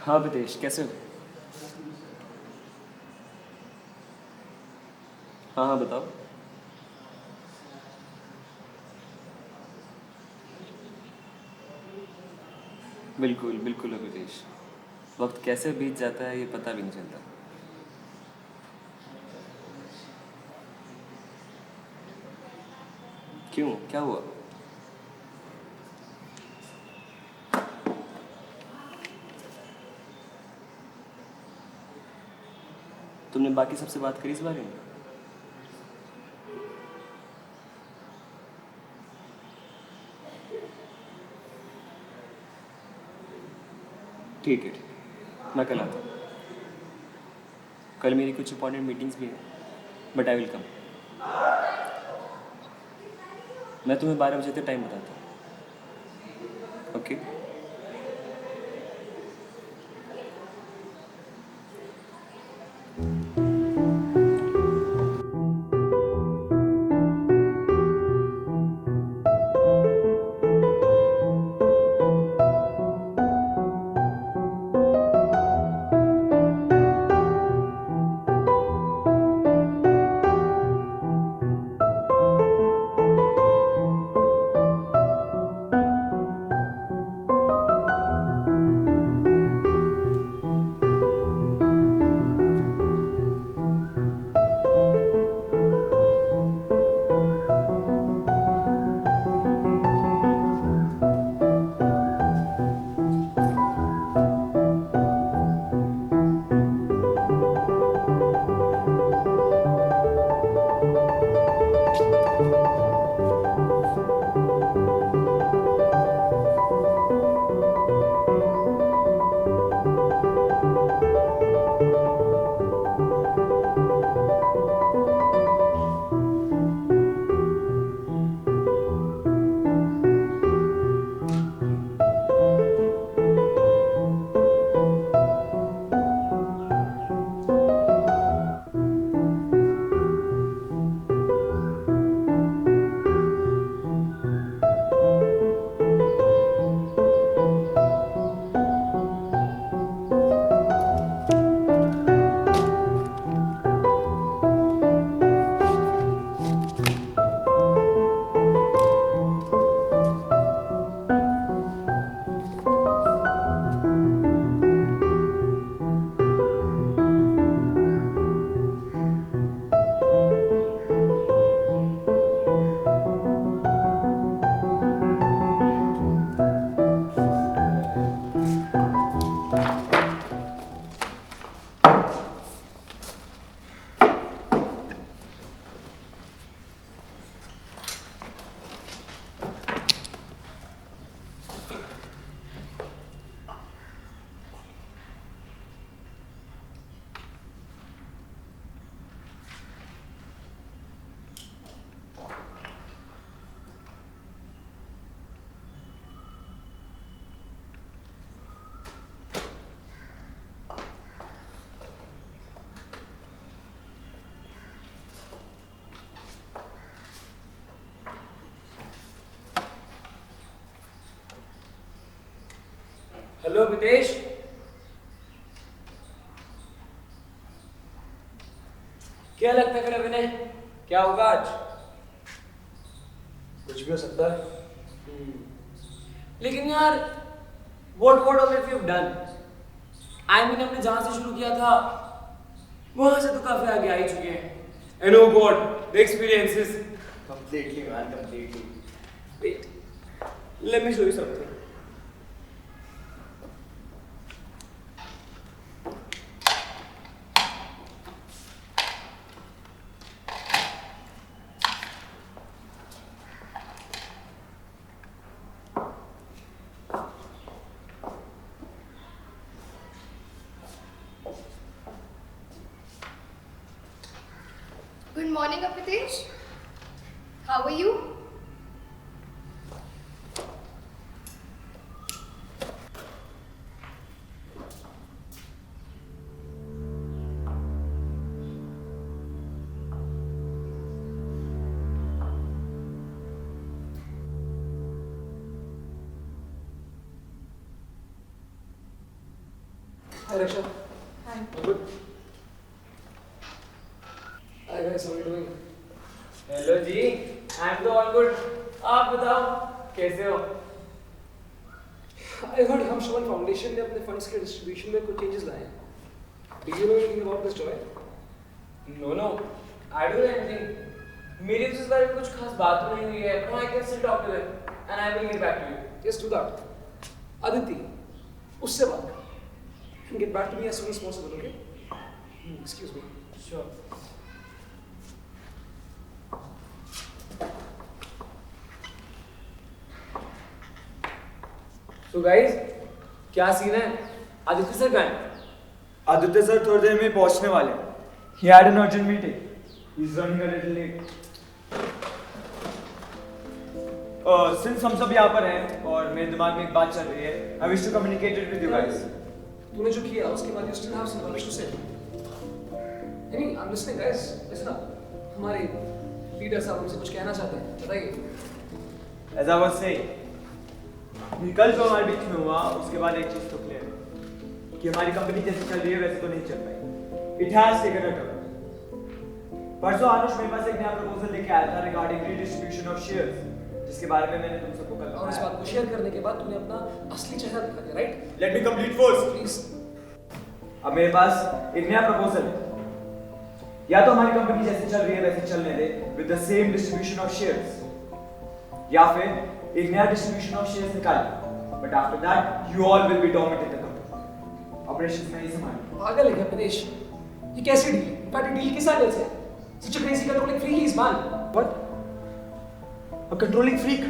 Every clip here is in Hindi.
हाँ विदेश, कैसे हो? हाँ हाँ बताओ। बिल्कुल बिल्कुल विदेश। वक्त कैसे बीत जाता है ये पता भी नहीं चलता। क्यों, क्या हुआ? तुमने बाकी सबसे बात करी इस बारे में? ठीक है, मैं कल आता हूँ। कल मेरी कुछ इंपॉर्टेंट मीटिंग्स भी हैं, बट आई विल कम। मैं तुम्हें 12 बजे तक टाइम बताता हूँ, ओके? हेलो विदेश। क्या लगता है फिर विनय, क्या होगा आज? कुछ भी हो सकता है। लेकिन यार what all have you done? I mean हमने जहां से शुरू किया था वहां से तो काफी आगे आ ही चुके हैं। And oh God, the experiences. Completely man, completely. Wait, let me show you something. Good morning, Apitesh. How are you? Hi Raksha. Hi. All good? Hi guys, how are you doing? Hello जी, आई एम तो ऑल गुड। आप बताओ कैसे हो? I heard हम शवन फाउंडेशन ने अपने फंड्स के डिस्ट्रीब्यूशन में कुछ चेंजेस लाए हैं. Do you know anything about this, Joy? No no, I don't know anything. मेरी तो इस बारे में कुछ खास बात तो नहीं हुई है। I can still talk to them and I will get back to you. Yes, do that. Aditi, उससे बात कर. And get back to me as soon as possible, okay? Excuse me. Sure. So guys, क्या सीन है? आदित्य सर कहाँ हैं? आदित्य सर थोड़ी देर में पहुंचने वाले हैं. He had an urgent meeting. He's running a little late. Since हम सब यहाँ पर हैं और मेरे दिमाग में एक बात चल रही है, I wish to communicate it with you guys. तूने जो किया उसके बाद you still have some rubbish to say. नहीं, I'm listening, guys. Listen up. हमारे लीडर साहब हमसे कुछ कहना चाहते हैं. बताइए. As I was saying, कल जो हमारे बीच में हुआ उसके बाद एक चीज तो क्लियर है कि हमारी कंपनी जैसे चल रही है वैसे तो नहीं चल पाई. It has taken a turn. परसों आनुष मेरे पास एक नया प्रपोजल लेके आया था रिगार्डिंग रीडिस्ट्रीब्यूशन ऑफ शेयर्स, जिसके बारे में मैंने तुम सबको कल और इस बात को शेयर करने के बाद तूने अपना असली चेहरा दिखा दिया, right? Let me complete first please. अब मेरे पास एक नया प्रपोजल है. या तो हमारी कंपनी जैसे चल रही है वैसे चलने दे with the same distribution of shares, या फिर एक नया डिस्ट्रीब्यूशन ऑफ शेयर्स निकालिए, but after that you all will be dominating the company. Operations में ही संभालिए. पागल है क्या प्रदेश? ये कैसी डील? इनफैक्ट डील किस एंगल से है? Such a crazy controlling freak he is, man. What? A controlling freak?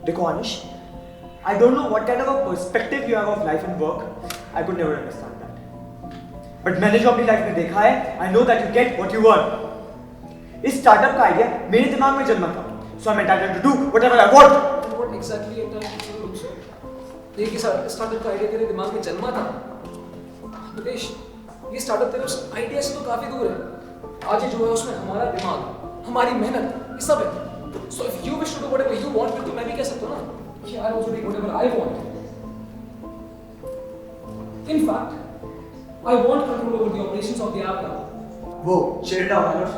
देखो Anish, I don't know what kind of a perspective you have of life and work. I could never understand that. But मैंने जो अपनी लाइफ में देखा है, I know that you get what you want. इस स्टार्टअप का आइडिया मेरे दिमाग में जन्मा था, so I'm entitled to do whatever I want. And what exactly entitled you to do so? देखिए स्टार्टअप का आइडिया तेरे दिमाग में जन्मा था. प्रदेश, ये स्टार्टअप तेरे उस आइडिया से तो काफी दूर है. आज ये जो है उसमें हमारा दिमाग, हमारी मेहनत, ये सब है. So if you wish to do whatever you want, तो मैं भी कह सकता हूँ ना कि I also do whatever I want. In fact, I want control over the operations of the app now. वो चिढ़ डाउन आनुष,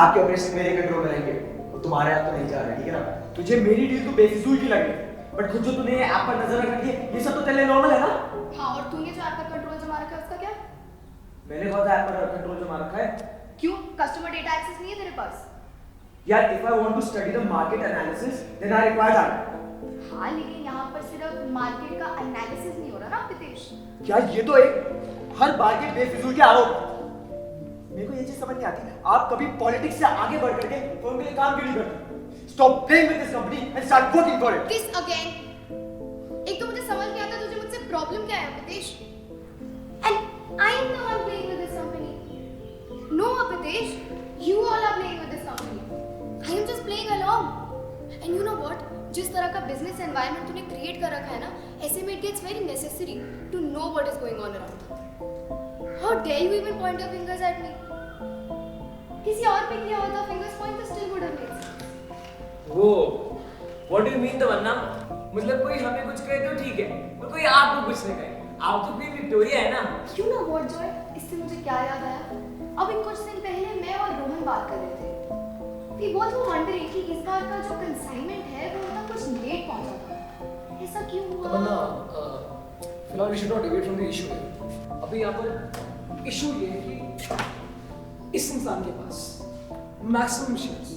आपके ऑपरेशन मेरे कंट्रोल में रहेंगे, वो तुम्हारे हाथ तो नहीं जा रहा, ठीक है ना? तुझे मेरी डील तो बेफिजूल की लग रही है, बट खुद जो तूने ऐप पर नजर रख रखी है, ये सब तो तेरे लिए नॉर्मल है ना? हाँ, और तूने जो ऐप का कंट्रोल जमा रखा है उसका क्या? मैंने बहुत ऐप पर कंट्रोल जमा रखा है. क्यों? कस्टमर डेटा एक्सेस नहीं है तेरे पास? यार, if I want to study the market analysis, then I require that. हाँ, लेकिन यहाँ पर सिर्फ मार्केट का एनालिसिस नहीं हो रहा ना प्रीतेश. यार, ये तो एक हर बार के बेफिजूल के आरोप. मेरे को ये चीज समझ नहीं आती, आप कभी पॉलिटिक्स से आगे बढ़ करके फर्म के लिए काम क्यों नहीं करते? Stop playing with this company and start working for it. This again. एक तो मुझे समझ नहीं आता तुझे मुझसे प्रॉब्लम क्या है Pritesh? And I am the one playing with this company. No, Pritesh, you all are playing with this company. I am just playing along. And you know what? जिस तरह का बिजनेस एनवायरनमेंट तूने क्रिएट कर रखा है ना, ऐसे में it gets very necessary to know what is going on around. How dare you even point your fingers at me? किसी और पे किया होता फिंगर्स पॉइंट तो स्टिल वुड हैव मेड. वो what do you mean Tamanna? मतलब कोई हमें कुछ कहे तो ठीक है, और कोई आपको कुछ नहीं कहे. आप तो क्वीन विक्टोरिया है ना. क्यों ना व्हाट जॉय? इससे मुझे क्या याद आया, अभी कुछ दिन पहले मैं और रोहन बात कर रहे थे. We both were wondering कि इस बार का जो कंसाइनमेंट है वो ना कुछ लेट पहुंचा था. ऐसा क्यों हुआ? तमन्ना, फिलहाल we should not deviate from the issue here. अभी यहाँ पर इशू ये है कि इस इंसान के पास मैक्सिमम शेयर्स,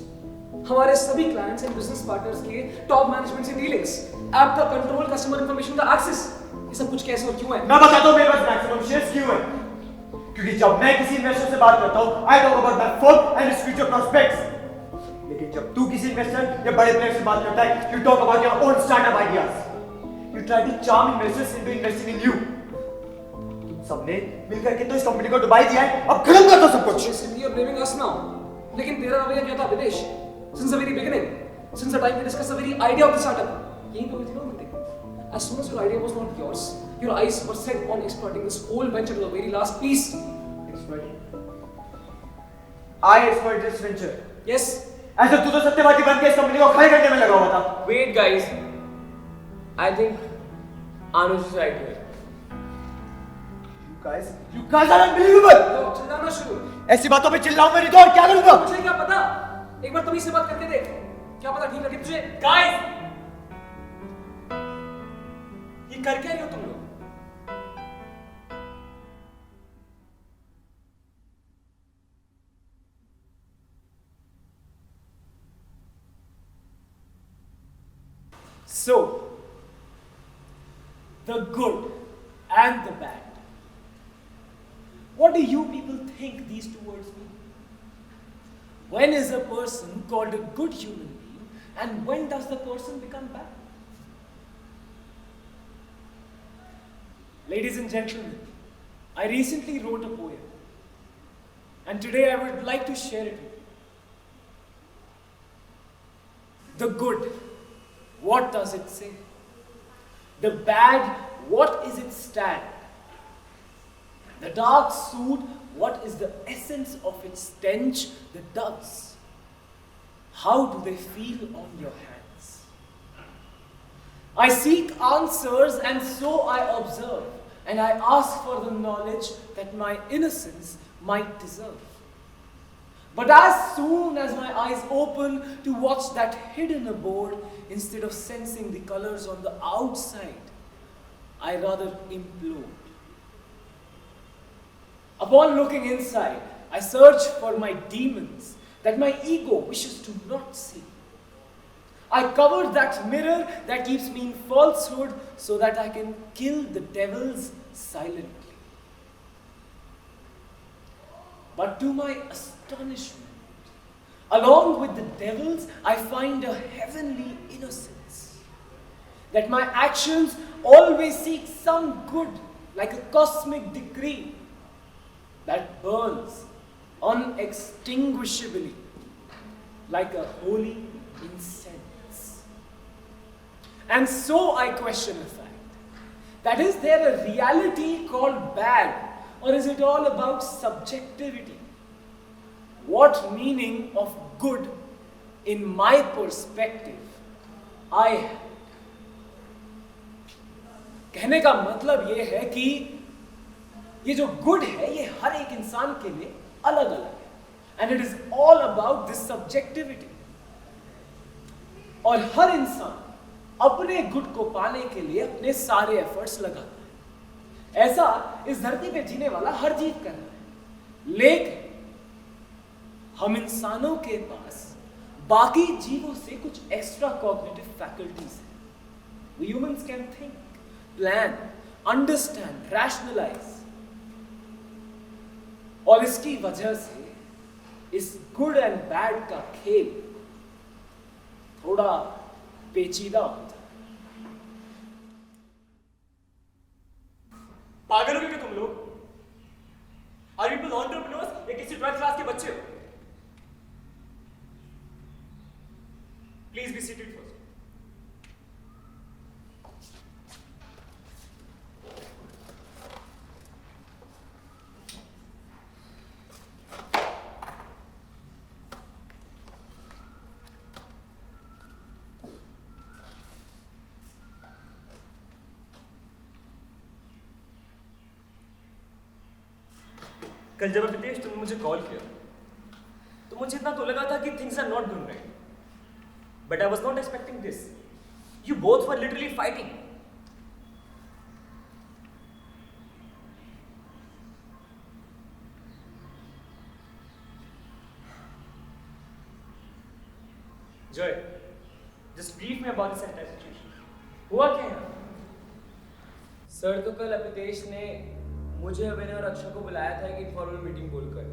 हमारे सभी क्लाइंट्स एंड बिजनेस पार्टनर्स के टॉप मैनेजमेंट से डीलिंग्स, ऐप का कंट्रोल, कस्टमर इंफॉर्मेशन का एक्सेस, ये सब कुछ कैसे और क्यों है? मैं बताता हूँ मेरे पास मैक्सिमम शेयर्स क्यों है. क्योंकि जब मैं किसी इन्वेस्टर से बात करता हूँ, I talk about my firm and its future prospects. लेकिन जब तू किसी इन्वेस्टर या बड़े प्लेयर से बात करता है, you talk about your own startup ideas. You try to charm investors into investing in you. तुम सबने मिलकर के तो इस कंपनी को डुबाई दिया है, अब खत्म कर दो सब कुछ. Basically you're blaming us now. लेकिन तेरा रवैया क्या था विदेश? Since the very beginning, since the time we discussed the very idea of the startup, यही तो थी ना meeting. As soon as your idea was not yours, your eyes were set on exploiting this whole venture to the very last piece. Exploiting? I exploited this venture. Yes. ऐसे तू तो सत्यवादी बन के इस कंपनी को खड़े करने में लगा हुआ था. Wait guys, I think Anush is right here. You guys are unbelievable. तो चिल्लाना शुरू। ऐसी बातों पे चिल्लाऊं मैं नहीं तो और क्या करूंगा? मुझे क्या पता? एक बार तुम से बात करके देख। क्या पता ठीक लगे तुझे? गाइस, ये कर क्या रहे हो तुम लोग? So, the good and the bad. What do you people think these two words mean? When is a person called a good human being, and when does the person become bad? Ladies and gentlemen, I recently wrote a poem, and today I would like to share it with you. The good, what does it say? The bad, what is its stand? The dark suit, what is the essence of its stench? The doves, how do they feel on your hands? I seek answers, and so I observe, and I ask for the knowledge that my innocence might deserve. But as soon as my eyes open to watch that hidden abode, instead of sensing the colors on the outside, I rather implode. Upon looking inside, I search for my demons that my ego wishes to not see. I cover that mirror that keeps me in falsehood so that I can kill the devils silently. But to my astonishment, along with the devils, I find a heavenly innocence. That my actions always seek some good, like a cosmic decree that burns unextinguishably, like a holy incense. And so I question a fact, that is there a reality called bad, or is it all about subjectivity? What meaning of good, in my perspective, I have? कहने का मतलब ये है कि ये जो गुड है ये हर एक इंसान के लिए अलग अलग है, and it is all about this subjectivity. और हर इंसान अपने गुड को पाने के लिए अपने सारे एफर्ट्स लगाता है। ऐसा इस धरती पे जीने वाला हर जीव कर रहा है, लेकिन हम इंसानों के पास बाकी जीवों से कुछ एक्स्ट्रा कॉग्निटिव फैकल्टीज है। We humans can think, plan, understand, rationalize. और इसकी वजह से इस गुड एंड बैड का खेल थोड़ा पेचीदा होता है। पागल हो गए क्या तुम लोग? आर यू पीपल एंटरप्रेन्योर्स या किसी 12th क्लास के बच्चे हो? Please be seated first. कल जब प्रीतेश तुमने मुझे कॉल किया तो मुझे इतना तो लगा था कि things are not going right, but I was not expecting this. You both were literally fighting. Joy, just brief me about this entire situation. हुआ क्या है? सर, तो कल अपितेश ने मुझे, अभिनय और अक्षय को बुलाया था एक इनफॉर्मल मीटिंग बोलकर।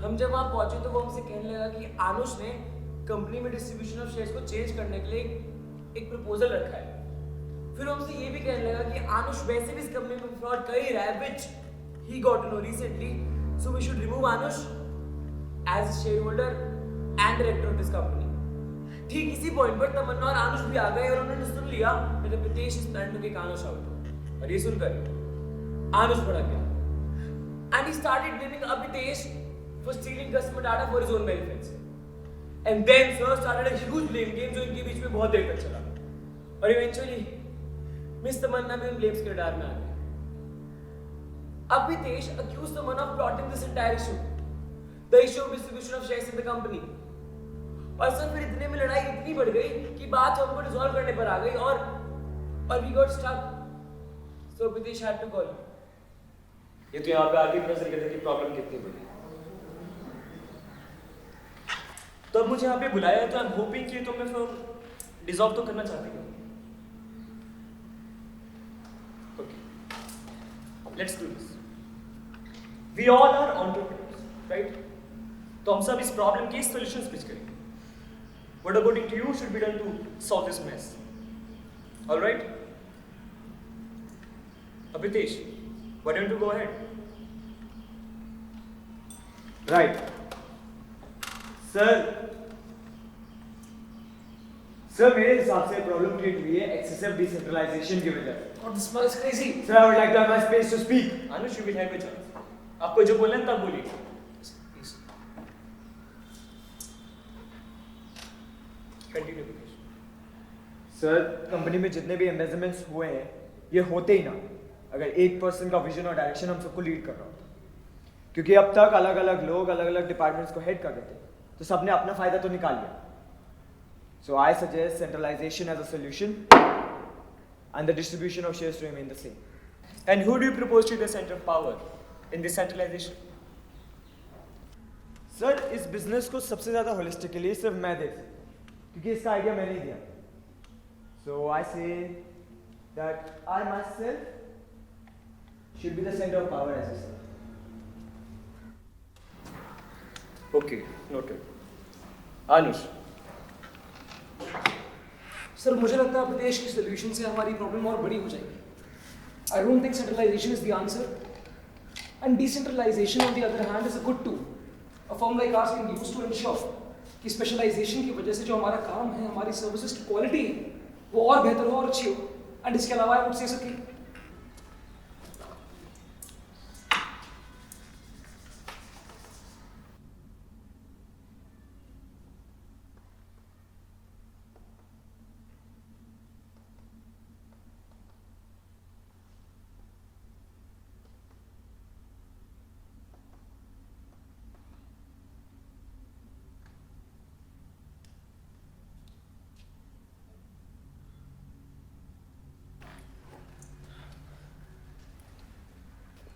हम जब वहां पहुंचे तो वो हमसे कहने लगा कि आनुष ने कंपनी में डिस्ट्रीब्यूशन ऑफ शेयर्स को चेंज करने के लिए एक प्रपोजल रखा है। फिर हमसे ये भी कहने लगा कि आनुष वैसे भी इस कंपनी में फ्रॉड कर ही रहा है, which he got to know recently, so we should remove Anush as share holder and director of this company. ठीक इसी पॉइंट पर तमन्ना और आनुष भी आ गए और उन्होंने सुन लिया that Pritesh is planning to kick Anush out। और ये सुनकर Anush भड़क गया and he started blaming Pritesh for stealing customer data for his own benefits। And then sir started a huge blame game जो इनके बीच में बहुत देर तक चला। और eventually मिस तमन्ना भी उन ब्लेम्स के डर में आ गई। Abhitesh accused someone of plotting this entire issue. The issue of distribution of shares in the company. और सर फिर इतने में लड़ाई इतनी बढ़ गई कि बात हमको रिजॉल्व करने पर आ गई और we got stuck. So Abhitesh had to call. ये तो यहाँ पे आगे नजर करते कि प्रॉब्लम कितनी बड़ी है। तो अब मुझे यहाँ पे बुलाया है तो आई एम होपिंग कि तुम फिर डिसॉल्व तो करना चाहते हो। Okay, let's do this. We all are entrepreneurs, right? तो हम सब इस प्रॉब्लम के सॉल्यूशंस पिच करेंगे। What according to you should be done to solve this mess? All right? Abhitesh, why don't you go ahead? Right. Sir मेरे हिसाब से प्रॉब्लम क्रिएट हुई है एक्सेसिव डिसेंट्रलाइजेशन की वजह से। God, this man is crazy. Sir, I would like to have my space to speak. Anush, you will have a chance. आपको जो बोलना है तब बोलिए। Please. Continue, Abhitesh. Sir company में जितने भी एम्बेजमेंट्स हुए हैं ये होते ही ना अगर एक पर्सन का विजन और डायरेक्शन हम सबको लीड कर रहा होता, क्योंकि अब तक अलग अलग लोग अलग अलग डिपार्टमेंट्स को हेड कर देते तो सबने अपना फायदा तो निकाल लिया। So I suggest centralisation as a solution and the distribution of shares to remain the same. And who do you propose to be the center of power in this centralization? Sir इस बिजनेस को सबसे ज़्यादा होलिस्टिकली सिर्फ मैं देख सकता क्योंकि इसका आइडिया मैंने ही दिया। So I say that I myself should be the centre of power as a Okay, noted. Anush. Sir मुझे लगता है प्रदेश के सोल्यूशन से हमारी प्रॉब्लम और बड़ी हो जाएगी। I don't think centralisation is the answer and decentralisation on the other hand is a good tool. A firm like ours can use to ensure कि स्पेशलाइजेशन की वजह से जो हमारा काम है, हमारी सर्विसेज की क्वालिटी है, वो और बेहतर हो और अच्छी हो। एंड इसके अलावा I would say sir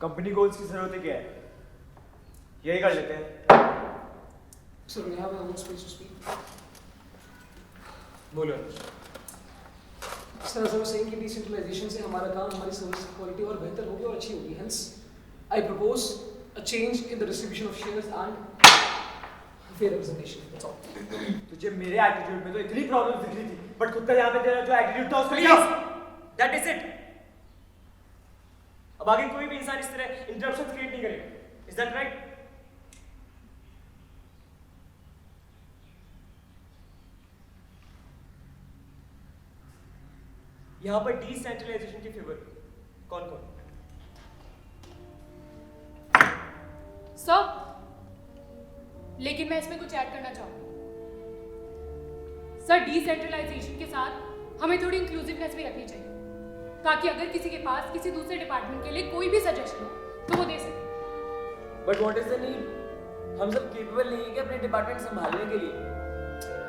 company goals की जरूरत क्या है, यही कर लेते हैं। Sir we have our own space to speak. बोलो Anush. Sir as I was saying कि डिसेंट्रलाइजेशन से हमारा काम, हमारी सर्विस की क्वालिटी और बेहतर होगी और अच्छी होगी। Hence I propose a change in the distribution of shares and fair representation. That's all. तुझे मेरे एटीट्यूड में तो इतनी प्रॉब्लम दिख रही थी बट खुद का यहाँ पे तेरा जो एटीट्यूड था उसको क्या? Please, that is it. अब आगे कोई भी इंसान इस तरह इंटरप्शन क्रिएट नहीं करेगा। Is that right? यहाँ पर डिसेंट्रलाइजेशन के फेवर कौन कौन? सर, लेकिन मैं इसमें कुछ ऐड करना चाहूंगा। सर, डिसेंट्रलाइजेशन के साथ हमें थोड़ी इंक्लूसिवनेस भी रखनी चाहिए ताकि अगर किसी के पास किसी दूसरे डिपार्टमेंट के लिए कोई भी सजेशन हो तो वो दे सके। But what is the need? हम सब केपेबल नहीं है कि अपने डिपार्टमेंट संभालने के लिए।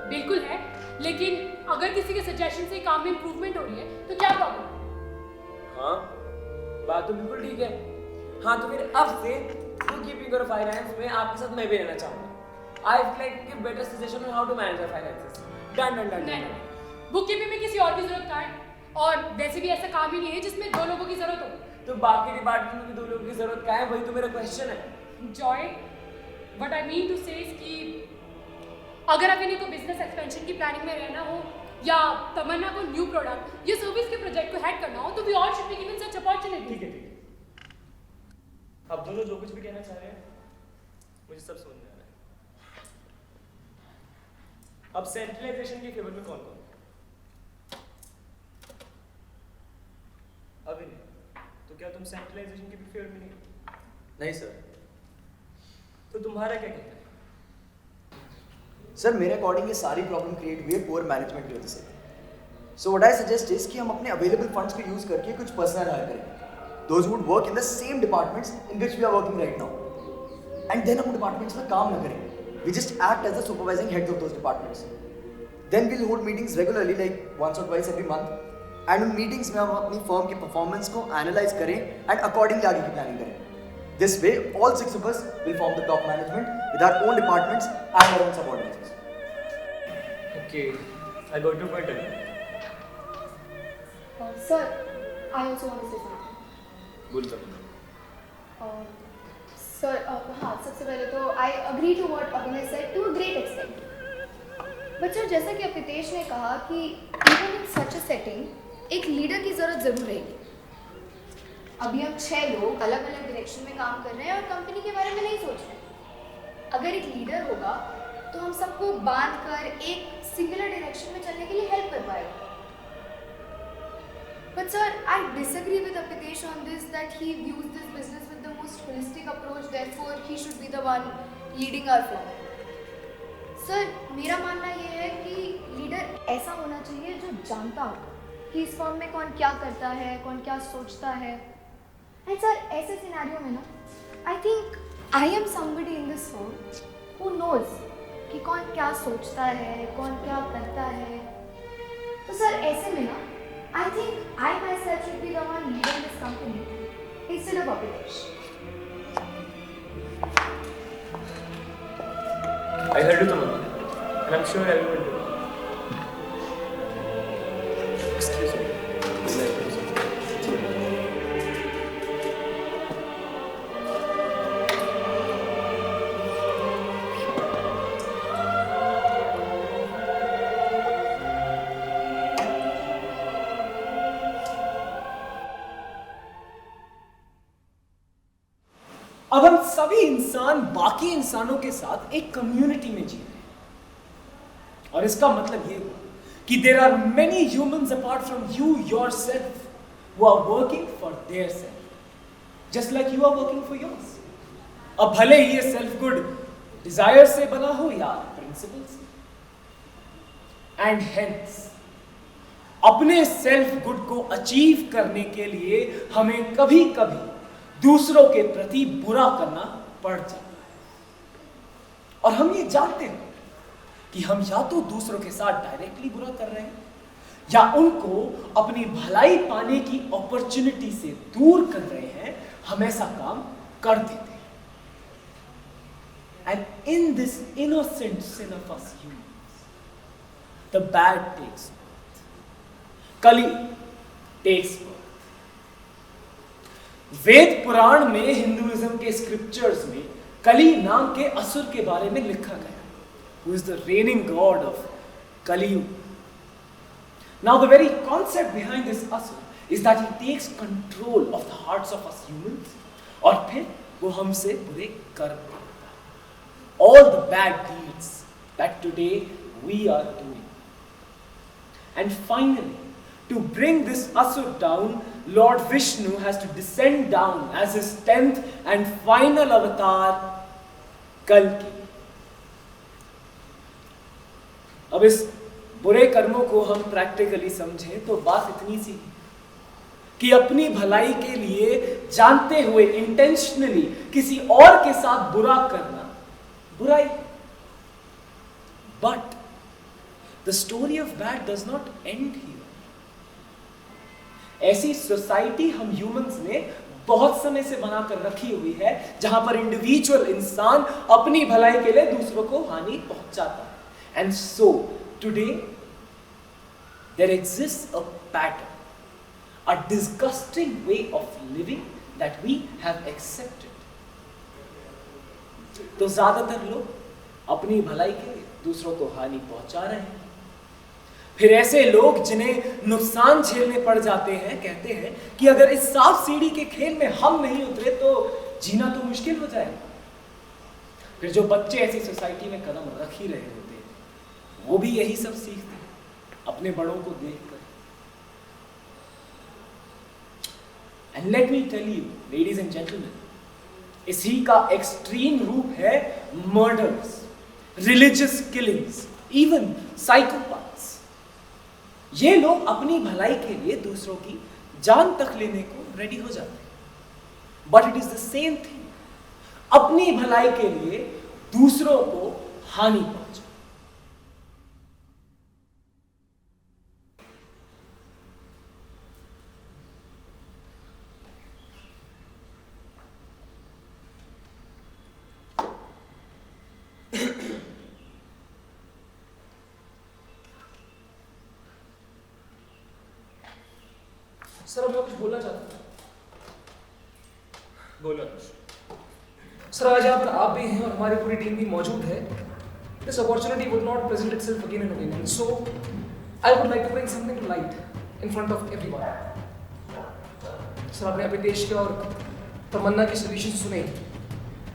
बिल्कुल है, लेकिन अगर किसी के सजेशन से काम में इंप्रूवमेंट हो रही है तो क्या प्रॉब्लम? हाँ, बात तो बिल्कुल ठीक है। हाँ, तो फिर अब से बुक कीपिंग और फाइनेंस में आपके साथ मैं भी रहना चाहूंगा। I would like to give better suggestion on how to manage your finances. Done. नहीं, बुक कीपिंग में किसी और की जरूरत का है और वैसे भी ऐसा काम ही नहीं है जिसमें दो लोगों की जरूरत हो। तो बाकी डिपार्टमेंट में भी दो लोगों की जरूरत क्या है? वही तो मेरा क्वेश्चन है। Joy, what I mean to say is कि अगर आप इन्हीं को बिजनेस एक्सपेंशन की प्लानिंग में रहना हो या तमन्ना को न्यू प्रोडक्ट या सर्विस के प्रोजेक्ट को हेड करना हो तो we all should be given such opportunity. ठीक है। अब दोनों जो कुछ भी कहना चाह रहे हैं मुझे सब समझ में आ रहा है। अब सेंट्रलाइजेशन के फेवर में कौन कौन? अभी नहीं, तो क्या तुम सेंट्रलाइजेशन के भी फेवर में नहीं? नहीं सर। तो तुम्हारा क्या कहना है? सर मेरे अकॉर्डिंग ये सारी प्रॉब्लम क्रिएट हुई है पुअर मैनेजमेंट की वजह से। So what I suggest is कि हम अपने अवेलेबल फंड्स को यूज करके कुछ पर्सनल हायर करें those who would work in the same departments in which we are working right now. And then हम departments में काम न करें. We just act as the supervising heads of those departments. Then we'll hold meetings regularly, like once or twice every month. And उन meetings में हम अपनी firm की performance को analyze करें and accordingly आगे की planning करें. This way, all 6 of us will form the top management with our own departments and our own subordinates. Okay, I got your point. Sir, I also want to say something. बोल तो Sir, हाँ, सबसे पहले तो I agree to what Abhinay said to a great extent. But sir, जैसा कि अपितेश ने कहा कि even in such a setting, एक लीडर की ज़रूरत ज़रूर रहेगी. अभी हम 6 लोग अलग अलग डायरेक्शन में काम कर रहे हैं और कंपनी के बारे में नहीं सोच रहे. अगर एक लीडर होगा तो हम सबको बांध कर एक सिंगुलर डायरेक्शन में चलने के लिए हेल्प कर पाएगा. But sir, I disagree with Apitesh on this, that he views this business with the most holistic approach, therefore he should be the one leading our firm. Sir, मेरा मानना ये है कि लीडर ऐसा होना चाहिए जो जानता हो कि इस फर्म में कौन क्या करता है, कौन क्या सोचता है. And sir, ऐसे सिनेरियो में ना, I think I am somebody in this firm who knows कि कौन क्या सोचता है, कौन क्या करता है. तो सर ऐसे में ना, I think I myself should be the one leading this company instead of Apitesh. I heard you, Tamanna, and I'm sure everyone did. Excuse me. अब हम सभी इंसान बाकी इंसानों के साथ एक कम्युनिटी में जी रहे हैं और इसका मतलब ये हुआ कि there are many humans apart from you yourself who are working for their self just like you are working for yours. अब भले ही ये सेल्फ गुड डिजायर से बना हो या प्रिंसिपल से. एंड हेंस अपने सेल्फ गुड को अचीव करने के लिए हमें कभी कभी दूसरों के प्रति बुरा करना पड़ जाता है. और हम ये जानते हैं कि हम या तो दूसरों के साथ डायरेक्टली बुरा कर रहे हैं या उनको अपनी भलाई पाने की अपॉर्चुनिटी से दूर कर रहे हैं. हम ऐसा काम कर देते हैं. And in this innocent sin of us humans, the bad takes birth. कली takes birth. वेद पुराण में हिंदुइज्म के स्क्रिप्चर्स में कली नाम के असुर के बारे में लिखा गया, who is the reigning god of Kali. Now the very concept behind this asur is that he takes control of the hearts of us humans और फिर वो हमसे बुरे कर देता है. All the bad deeds that today we are doing. And finally, to bring this asur down, Lord Vishnu has to descend down as his 10th and final avatar, Kalki. अब इस बुरे कर्मों को हम प्रैक्टिकली समझें तो बात इतनी सी कि अपनी भलाई के लिए जानते हुए इंटेंशनली किसी और के साथ बुरा करना बुराई. But the story of bad does not and here. ऐसी सोसाइटी हम ह्यूमंस ने बहुत समय से बनाकर रखी हुई है जहां पर इंडिविजुअल इंसान अपनी भलाई के लिए दूसरों को हानि पहुंचाता है. And so today there exists a pattern, a disgusting way of living that we have accepted. तो ज्यादातर लोग अपनी भलाई के लिए दूसरों को हानि पहुंचा रहे हैं. फिर ऐसे लोग जिन्हें नुकसान झेलने पड़ जाते हैं कहते हैं कि अगर इस सांप सीढ़ी के खेल में हम नहीं उतरे तो जीना तो मुश्किल हो जाएगा. फिर जो बच्चे ऐसी सोसाइटी में कदम रख ही रहे होते हैं वो भी यही सब सीखते हैं अपने बड़ों को देखकर. And let me tell you ladies and gentleman, इसी का एक्सट्रीम रूप है murders, religious killings, even psychopaths. ये लोग अपनी भलाई के लिए दूसरों की जान तक लेने को रेडी हो जाते हैं. But it is the same thing, अपनी भलाई के लिए दूसरों को हानि पहुंचा। सर अब मैं कुछ बोलना चाहता हूँ। बोलो। सर आज आप भी हैं और हमारी पूरी टीम भी मौजूद है। This opportunity would not present itself again and again, and so I would like to bring something to light in front of everyone. Sir आपने अभितेश के और तमन्ना की solution सुने।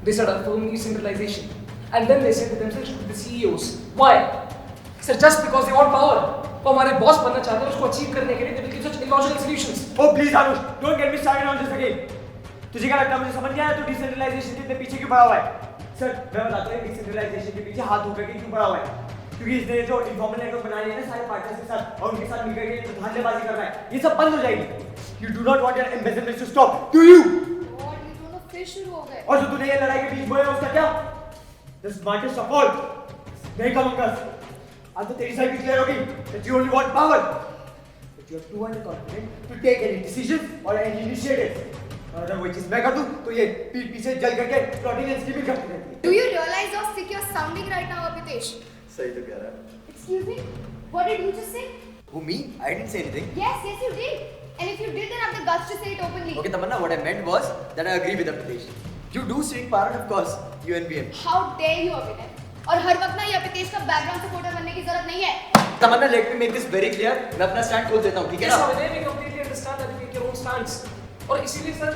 They said our firm needs centralization, and then they said to themselves to the CEOs. Why? Sir, just because they want power. वो हमारे बॉस बनना चाहते हैं, उसको अचीव करने के लिए they will give such illogical solutions. Oh please Anush, don't get me started on this again. तुझे क्या लगता है मुझे समझ गया है तू डिसेंट्रलाइजेशन के इतने पीछे क्यों पड़ा हुआ है? सर मैं बताता हूँ डिसेंट्रलाइजेशन के पीछे हाथ धोकर के क्यों पड़ा हुआ है? क्योंकि इसने जो इन्फॉर्मल नेटवर्क बना लिया है ना सारे पार्टनर्स के साथ और उनके साथ मिलकर के धांधलेबाजी कर रहा है, ये सब बंद हो जाएगी। You do not want your embezzlement to stop, do you? God, ये दोनों फिर शुरू हो गए। और जो तूने ये लड़ाई के बीच बोया उसका क्या? The smartest of all, नहीं कहूँगा। आज तो तेरी साइड भी क्लियर होगी that you only want power, but you are too underconfident to take any decisions or any initiatives. और अगर वही चीज मैं कर दूं तो ये पीठ पीछे जल करके प्लॉटिंग एंड स्कीमिंग करती रहती है। Do you realize how sick you're sounding right now, Abhitesh? सही तो कह रहा है। Excuse me? What did you just say? Who, me? I didn't say anything. Yes, you did. And if you did, then have the guts to say it openly. Okay, Tamanna, what I meant was that I agree with Abhitesh. You do seek power, and of course, you envy him. How dare you, Abhitesh? और हर वक्त ना ये अभितेश का बैकग्राउंड सपोर्टर बनने की जरूरत नहीं है। Tamanna, let me make this very clear. मैं अपना स्टैंड खोल देता हूँ, ठीक है Yes, ना? Abhinay, we completely understand that you take your own stance. और इसीलिए सर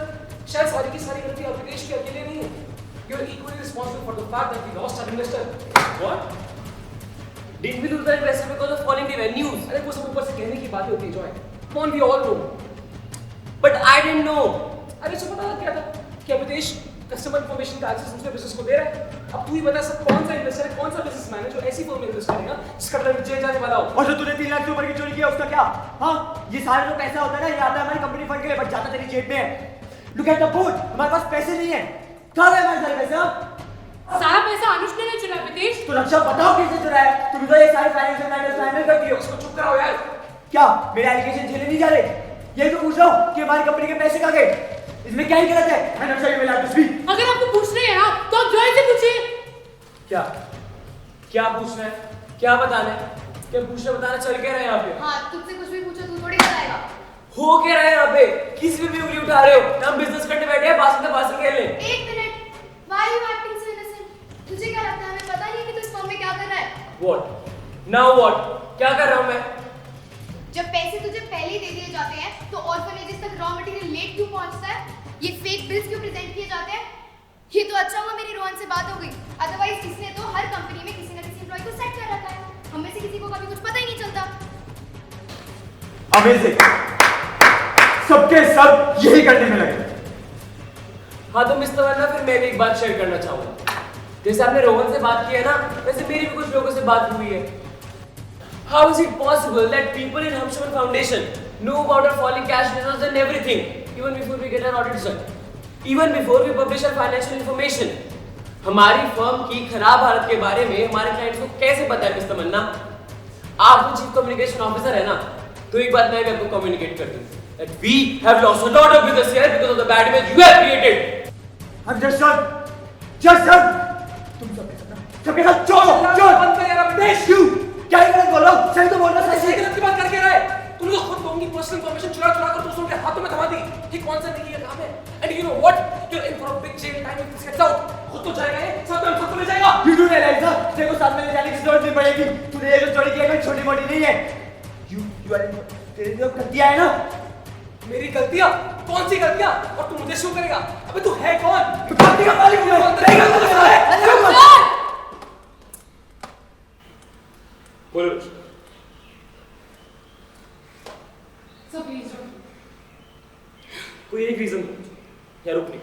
शायद सारी की सारी गलती अभितेश की अकेले नहीं है। You are equally responsible for the fact that we lost our investor. What? Didn't we lose the investor because of falling revenues? अरे वो सब ऊपर से कहने की बातें होती है Joy. Come on, we all know. But I didn't know. अरे सो पता क्या था कि अभितेश कस्टमर इंफॉर्मेशन का एक्सेस दूसरे बिजनेस को दे रहा है। अब तू ही बता सब कौन सा इन्वेस्टर है, कौन सा बिजनेसमैन है जो ऐसी फर्म में इन्वेस्ट करेगा जिसका ट्रेंड जेल जाने वाला हो। और जो तूने 3 लाख से ऊपर की चोरी किया उसका क्या? हाँ, ये सारा जो पैसा होता है ना ये आता है हमारी कंपनी फंड के लिए, बट जाता तेरी जेब में है। Look at the boat, हमारे पास पैसे नहीं है। कहाँ गए हमारे सारे पैसे? सारा पैसा अनुष ने नहीं चुरा अभितेश। तो रक्षा बताओ किसने चुराया है? तुम तो ये सारे फाइनेंशियल मैटर्स हैंडल करती हो। उसको चुप कराओ यार। क्या मेरे एलिगेशन झेले नहीं जा रहे? यही तो पूछ रहा हूँ कि हमारी कंपनी के पैसे कहाँ गए? इसमें क्या ही गलत है? मैं नक्शा email address भी। अगर आपको पूछना है ना तो आप जॉय से पूछिए। क्या? क्या पूछना है? क्या बताना है? क्या पूछना बताना चल क्या रहा है यहाँ पे? हाँ, तुझसे कुछ भी पूछो तू थोड़ी बताएगा। हो क्या रहा है यहाँ पे? किस पे भी उंगली उठा रहे हो? हम बिजनेस करने बैठे हैं, बात खेल ले। एक minute, why are you acting so innocent? तुझे क्या लगता है हमें पता नहीं है कि तू इस फॉर्म में क्या कर रहा है? What? Now what? क्या कर रहा हूँ मैं? जब पैसे तुझे पहले ही दे दिए जाते हैं तो ऑर्फनेजेस तक रॉ मटेरियल लेट क्यों पहुंचता है? ये फेक बिल्स क्यों प्रेजेंट किए जाते हैं? ये तो अच्छा हुआ मेरी रोहन से बात हो गई, अदरवाइज इसने तो हर कंपनी में किसी न किसी एम्प्लॉय को सेट कर रखा है। हम में से किसी को कभी कुछ पता ही नहीं चलता। अमेजिंग, सबके सब यही करने में लगे। हाँ तो मिस्टर वरना फिर मैं भी एक बात शेयर करना चाहूँगा। जैसे आपने रोहन से बात की है ना, वैसे मेरी भी कुछ लोगों से बात हुई है। How is it possible that people in Hamshaman Foundation know about our falling cash reserves and everything even before we get our audit done, even before we publish our financial information? हमारी फर्म की खराब हालत के बारे में हमारे क्लाइंट्स को कैसे पता है मिस्टर मन्ना? आप जो चीफ कम्युनिकेशन ऑफिसर है ना, तो एक बात मैं भी आपको कम्युनिकेट कर दूं that we have lost a lot of business here because of the bad image you have created. I'm just done. तुम सबके साथ चोर बंद कर यार अभितेश। क्यों? क्या ही गलत बोल रहा हूँ? सही तो बोल रहा सही सही। गलत की बात करके रहे। तुमने तो खुद लोगों की पर्सनल इंफॉर्मेशन चुरा कर दूसरों के हाथों में थमा दी। ये कौन सा नहीं है काम है? And you know what? You're in for a big jail time if this gets out. खुद तो जाएगा ये, साथ में सबको ले जाएगा। You do realize ना, तेरे को साथ में ले जाने की जरूरत नहीं पड़ेगी। तूने ये जो चोरी किया है कोई छोटी मोटी नहीं है। You are तेरी जो गलतियाँ है ना, मेरी गलतियां? कौन सी गलतियां? और तू मुझे शो करेगा? अबे तू है कौन? तू गलती का मालिक हूँ मैं। नहीं गलती का है। बोलो। So please don't. कोई एक रीजन या रुक नहीं।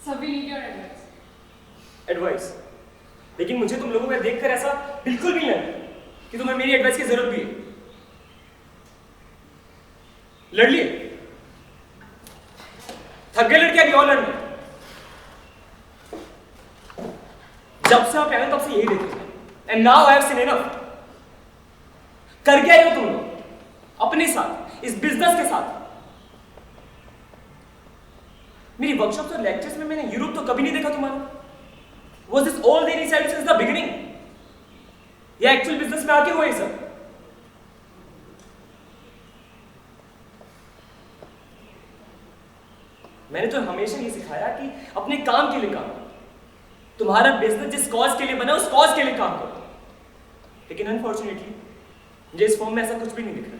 So we need your advice. Advice? लेकिन मुझे तुम लोगों का देखकर ऐसा बिल्कुल भी नहीं लगा कि तुम्हें मेरी एडवाइस की जरूरत भी है। लड़ लिए? थक गए लड़के अभी और लड़ने? जब से आप आए तब से यही देखे and now I have seen enough. कर क्या रहे हो तुम लोग अपने साथ, इस बिजनेस के साथ? मेरी वर्कशॉप और लेक्चर्स में मैंने यूरोप तो कभी नहीं देखा तुम्हारा। Was this all they decided since the beginning? या एक्चुअल बिजनेस में आके हुआ ये सब? मैंने तो हमेशा ये सिखाया कि अपने काम के लिए काम करो। तुम्हारा बिजनेस जिस कॉज के लिए बना उस कॉज के लिए काम करो। लेकिन अनफॉर्चुनेटली मुझे इस फॉर्म में ऐसा कुछ भी नहीं दिख रहा है।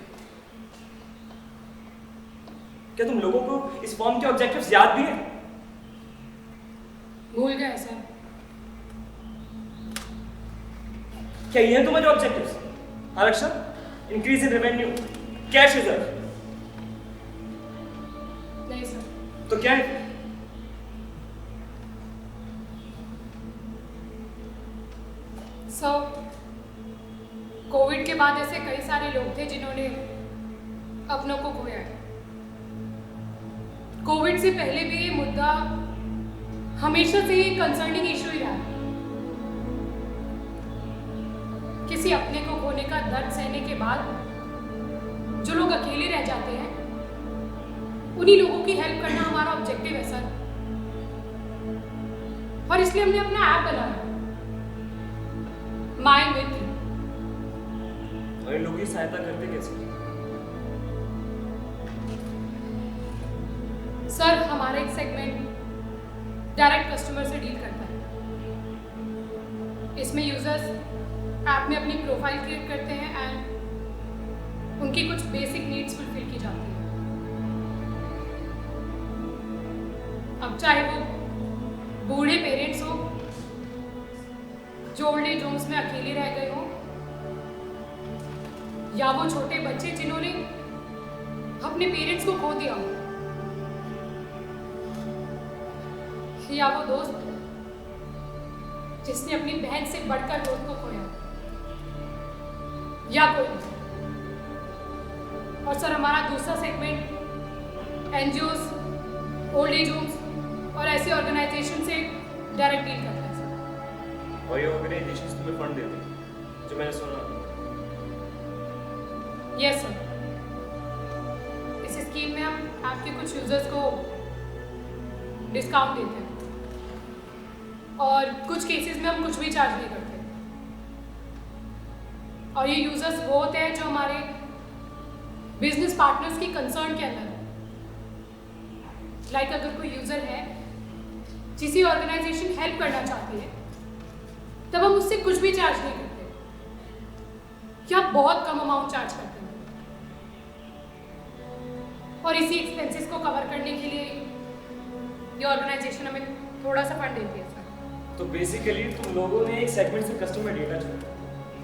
क्या तुम लोगों को इस फॉर्म के ऑब्जेक्टिव्स याद भी हैं? भूल गए सर। क्या ये है तुम्हारे ऑब्जेक्टिव्स? आरक्षण, increase in revenue, cash reserve? नहीं सर। तो क्या है? कोविड के बाद ऐसे कई सारे लोग थे जिन्होंने अपनों को खोया है। कोविड से पहले भी ये मुद्दा हमेशा से ही कंसर्निंग इशू ही रहा है। किसी अपने को खोने का दर्द सहने के बाद जो लोग अकेले रह जाते हैं उन्हीं लोगों की हेल्प करना हमारा ऑब्जेक्टिव है सर। और इसलिए हमने अपना ऐप बनाया माय मित्र। और इन लोगों की सहायता करते कैसे? सर हमारा एक सेगमेंट डायरेक्ट कस्टमर से डील करता है। इसमें यूजर्स ऐप में अपनी प्रोफाइल क्रिएट करते हैं एंड उनकी कुछ बेसिक नीड्स फुलफिल की जाती है। अब चाहे वो बूढ़े पेरेंट्स हो जो ओल्ड एज होम्स में अकेले रह गए हो, या वो छोटे बच्चे जिन्होंने अपने पेरेंट्स को खो दिया हो, या वो दोस्त जिसने अपनी बहन से बढ़कर दोस्त को खोया, या कोई। और सर हमारा दूसरा segment NGOs, old age homes और ऐसे ऑर्गेनाइजेशन से डायरेक्ट डील करता है सर। और ये ऑर्गेनाइजेशंस तुम्हें फंड देते हैं, जो मैंने सुना। Yes sir. इस स्कीम में हम आपके कुछ यूजर्स को डिस्काउंट देते हैं और कुछ केसेस में हम कुछ भी चार्ज नहीं करते। और ये यूजर्स वो होते हैं जो हमारे बिजनेस पार्टनर्स की कंसर्न के अंदर है। लाइक अगर कोई यूजर है जिसे ऑर्गेनाइजेशन हेल्प करना चाहती है तब हम उससे कुछ भी चार्ज नहीं करते या बहुत कम अमाउंट चार्ज करते हैं। और इसी एक्सपेंसेस को कवर करने के लिए ये ऑर्गेनाइजेशन हमें थोड़ा सा फंड देती है सर। तो बेसिकली तुम लोगों ने एक सेगमेंट से कस्टमर डेटा चुना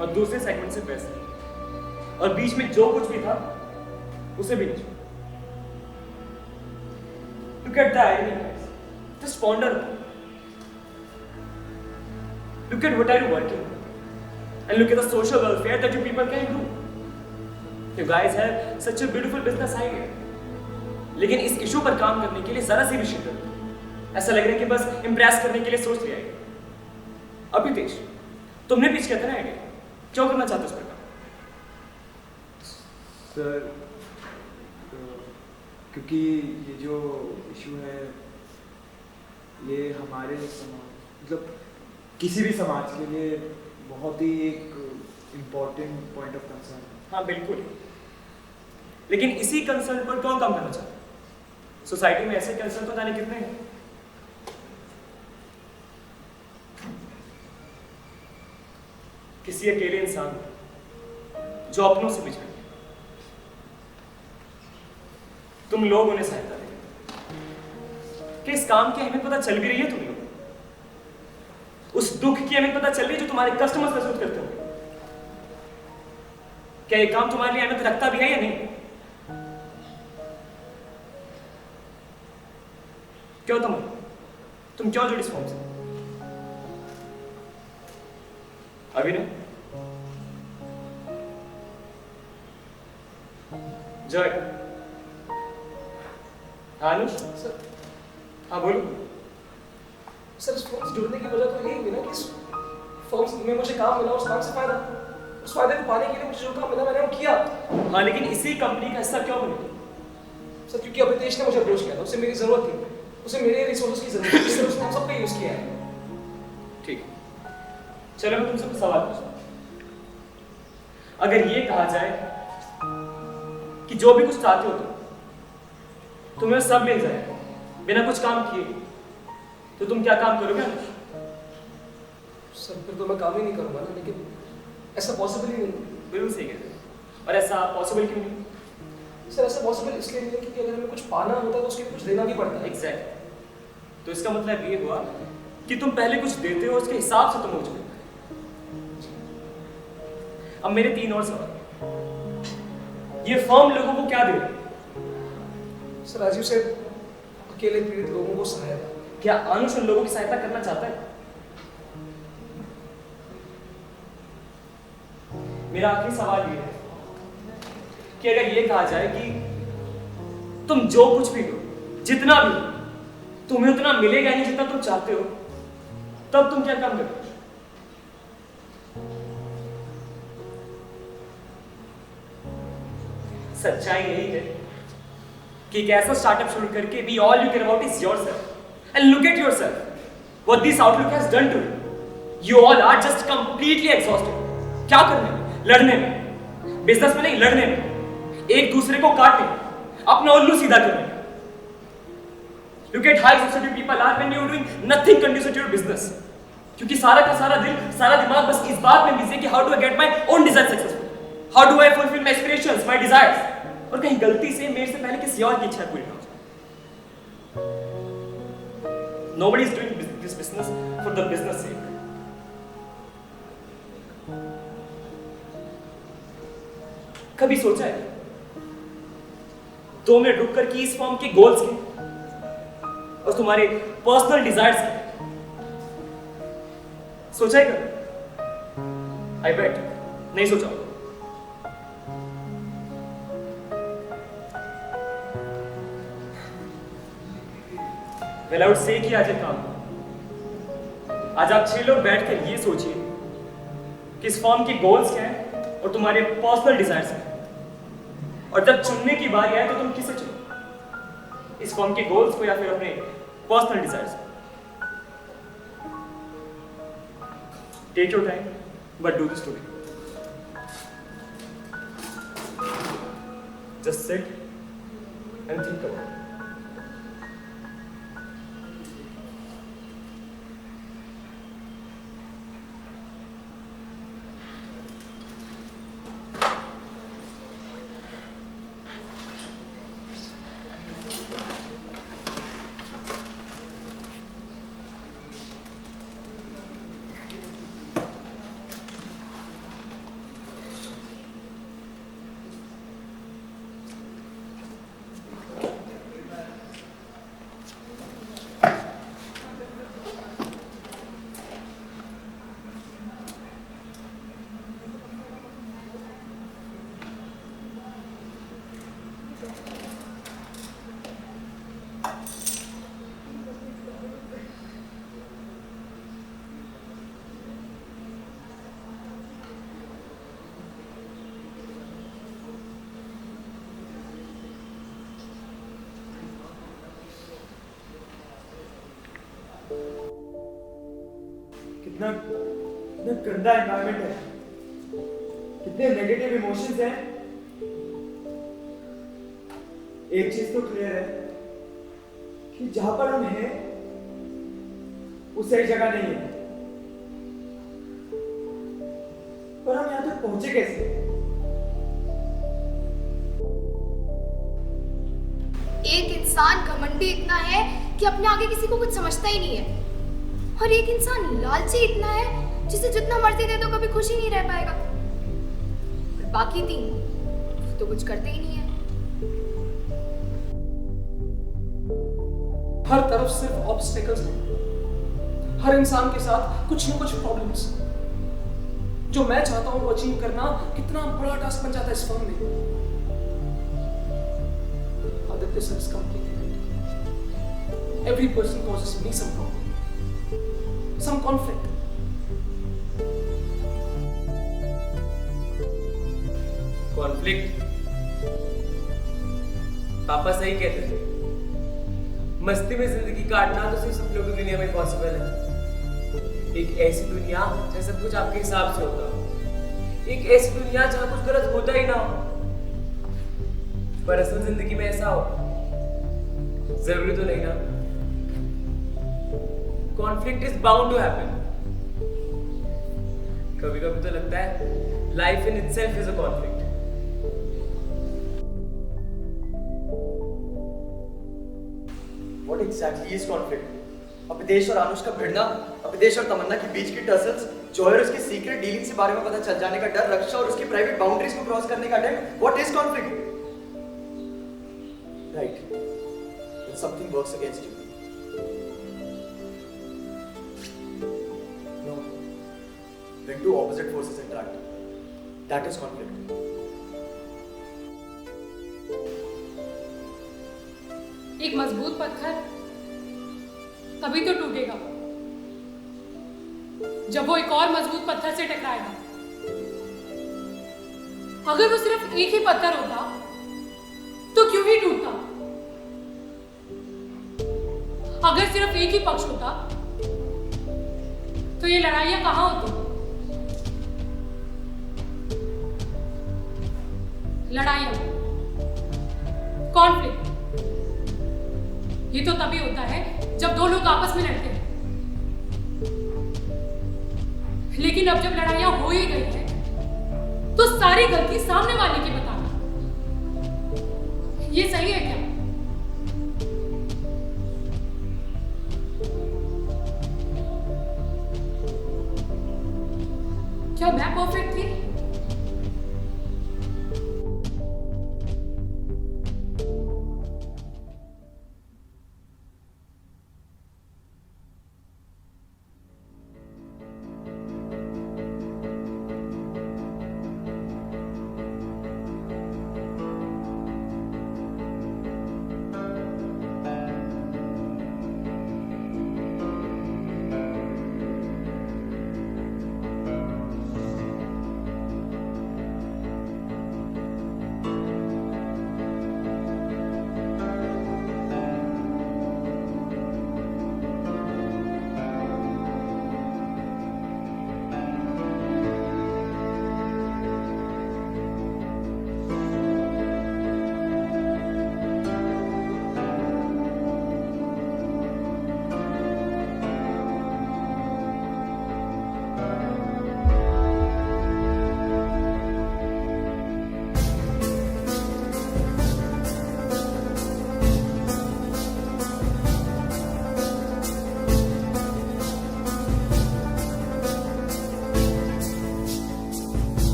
और दूसरे सेगमेंट से पैसे, और बीच में जो कुछ भी था उसे भी नहीं चुना। Look at the irony, guys. Just ponder. Look at what are you working on, and look at the social welfare that you people can do. You guys have such a beautiful business idea. लेकिन इस इशू पर काम करने के लिए जरा सी भी शिद्दत, ऐसा लग रहा है कि बस इम्प्रेस करने के लिए सोच लिया है। अभितेश, तुमने पिच किया था ना आइडिया, क्यों करना चाहते हो उस पर काम? सर क्योंकि ये जो इशू है ये हमारे मतलब किसी भी समाज के लिए बहुत ही एक इम्पोर्टेंट पॉइंट ऑफ कंसर्न है। हाँ बिल्कुल, लेकिन इसी कंसर्न पर कौन काम करना चाहता है? सोसाइटी में ऐसे कंसर्न तो जाने कितने हैं। किसी अकेले इंसान जो अपनों से बिछड़ गया, तुम लोग उन्हें सहायता दें। कि इस काम की अहमियत पता चल भी रही है तुम लोग? उस दुख की अहमियत पता चल रही है जो तुम्हारे कस्टमर्स महसूस करते हो? क्या ये काम तुम्हारे लिए अहमियत रखता भी है या नहीं? क्यों तुम क्यों जुड़ी इस फॉर्म से? अभिनव, जय, हाँ अनुष, सर हाँ बोलो। सर इस फर्म से जुड़ने की वजह तो यही हुई ना कि इस फर्म में मुझे काम मिला, उस काम से फायदा, उस फायदे को पाने के लिए मुझे जो काम मिला मैंने वो किया। हाँ लेकिन इसी कंपनी का हिस्सा क्यों बने? सर क्योंकि अभितेश ने मुझे अप्रोच किया था, उसे मेरी जरूरत थी, उसे मेरे रिसोर्सेज की जरूरत थी, इसलिए उसने हम सबका यूज किया है। ठीक है, चलो मैं तुमसे कुछ सवाल पूछता हूँ। अगर ये कहा जाए कि जो भी कुछ चाहते हो तुम्हें सब मिल जाए बिना कुछ काम किए, तो तुम क्या काम करोगे अनुष? सर फिर तो मैं काम ही नहीं करूंगा ना, लेकिन ऐसा पॉसिबल ही नहीं। बिल्कुल सही कहते हो। और ऐसा पॉसिबल क्यों नहीं? सर ऐसा पॉसिबल इसलिए नहीं है क्योंकि अगर हमें कुछ पाना होता है तो उसके लिए कुछ देना भी पड़ता है। एग्जैक्ट। तो इसका मतलब ये हुआ कि तुम पहले कुछ देते हो, उसके हिसाब से तुम मुझे देते हो। अब मेरे 3 और सवाल। ये फर्म लोगों को क्या दे रही है? सर राजीव से अकेले पीड़ित लोगों को सहायता। क्या अनुष उन लोगों की सहायता करना चाहता है? मेरा आखिरी सवाल ये है कि अगर ये कहा जाए कि तुम जो कुछ भी लो, जितना भी लो, तुम्हें उतना मिलेगा नहीं जितना तुम चाहते हो, तब तुम क्या काम करोगे? सच्चाई यही है कि एक ऐसा स्टार्टअप शुरू करके be all you care about is yourself and look at yourself what this outlook has done to you. You all are just completely exhausted. क्या करने में? लड़ने में। बिजनेस में नहीं, लड़ने में, एक दूसरे को काटने, अपना उल्लू सीधा करने में। Look at how society people are when you are doing nothing conducive to your business. क्योंकि सारा का सारा दिल, सारा दिमाग बस इस बात में बिजी है कि how do I get my own desire successful, how do I fulfil my aspirations, my desires, और कहीं गलती से मेरे से पहले किसी और की इच्छा पूरी ना हो जाए। Nobody is doing this business for the business sake. कभी सोचा है 2 मिनट रुक कर कि इस फॉर्म के गोल्स के और तुम्हारे पर्सनल डिजायर्स के? सोचा है कभी? आई बेट नहीं सोचा। Well, I would say कि आज एक काम, आज आप 6 लोग बैठकर ये सोचिए कि इस फॉर्म के गोल्स क्या हैं और तुम्हारे पर्सनल डिजायर्स क्या हैं, और जब चुनने की बारी आए तो तुम किसे चुनो, इस फॉर्म के गोल्स को या फिर अपने पर्सनल डिजायर्स को? Take your time but do this today. Just sit and think about it. कितना गंदा एनवायरनमेंट है, कितने नेगेटिव इमोशंस हैं। एक चीज तो क्लियर है कि जहां पर हम हैं वो सही जगह नहीं है, पर हम यहां तक पहुंचे कैसे? एक इंसान घमंडी इतना है कि अपने आगे किसी को कुछ समझता ही नहीं है, और एक इंसान लालची इतना है जिसे जितना मर्जी दे दो कभी खुश ही नहीं रह पाएगा। और बाकी 3 तो कुछ करते ही नहीं है। हर तरफ सिर्फ ऑब्स्टेकल्स हैं, हर इंसान के साथ कुछ न कुछ प्रॉब्लम्स। जो मैं चाहता हूं वो अचीव करना कितना बड़ा टास्क बन जाता है इस फर्म में। आदित्य सर इस कंपनी के every person causes me some problem, some conflict. Conflict? पापा सही कहते हैं, मस्ती में जिंदगी काटना तो सिर्फ सपनों की दुनिया में पॉसिबल है। एक ऐसी दुनिया जहाँ सब कुछ आपके हिसाब से होता हो, एक ऐसी दुनिया जहाँ कुछ गलत होता ही ना हो। पर असल जिंदगी में ऐसा हो जरूरी तो नहीं ना। Conflict is bound to happen. कभी कभी तो लगता है life in itself is a conflict. What exactly is conflict? Apidesh और आनुष का भिड़ना, अपिदेश और तमन्ना के बीच की टसल्स, जॉय और उसकी सीक्रेट डीलिंग्स के बारे में पता चल जाने का डर, रक्षा और उसकी प्राइवेट बाउंड्रीज को क्रॉस करने का डर। What is conflict? Right. When something works against you. No. When two opposite forces interact. That is conflict. एक मजबूत पत्थर तभी तो टूटेगा जब वो एक और मजबूत पत्थर से टकराएगा। अगर वो सिर्फ एक ही पत्थर होता तो क्यों ही टूटता? अगर सिर्फ एक ही पक्ष होता तो ये लड़ाइयां कहां होती? लड़ाइयां, कॉन्फ्लिक्ट, ये तो तभी होता है जब दो लोग आपस में लड़ते हैं। लेकिन अब जब लड़ाइयां हो ही गई है तो सारी गलती सामने वाले की बताना, ये सही है क्या? क्या मैं परफेक्ट थी?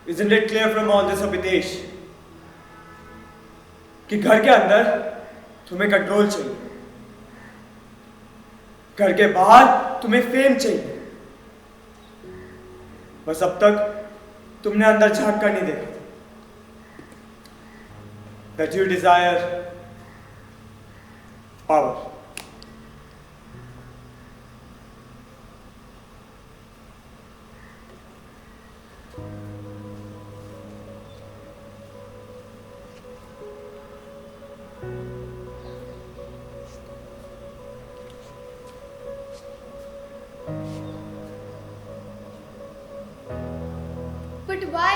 Isn't it clear from all this, Abhitesh, कि घर के अंदर तुम्हें कंट्रोल चाहिए, घर के बाहर तुम्हें फेम चाहिए, बस अब तक तुमने अंदर झांक कर नहीं देखा that you desire power. But why?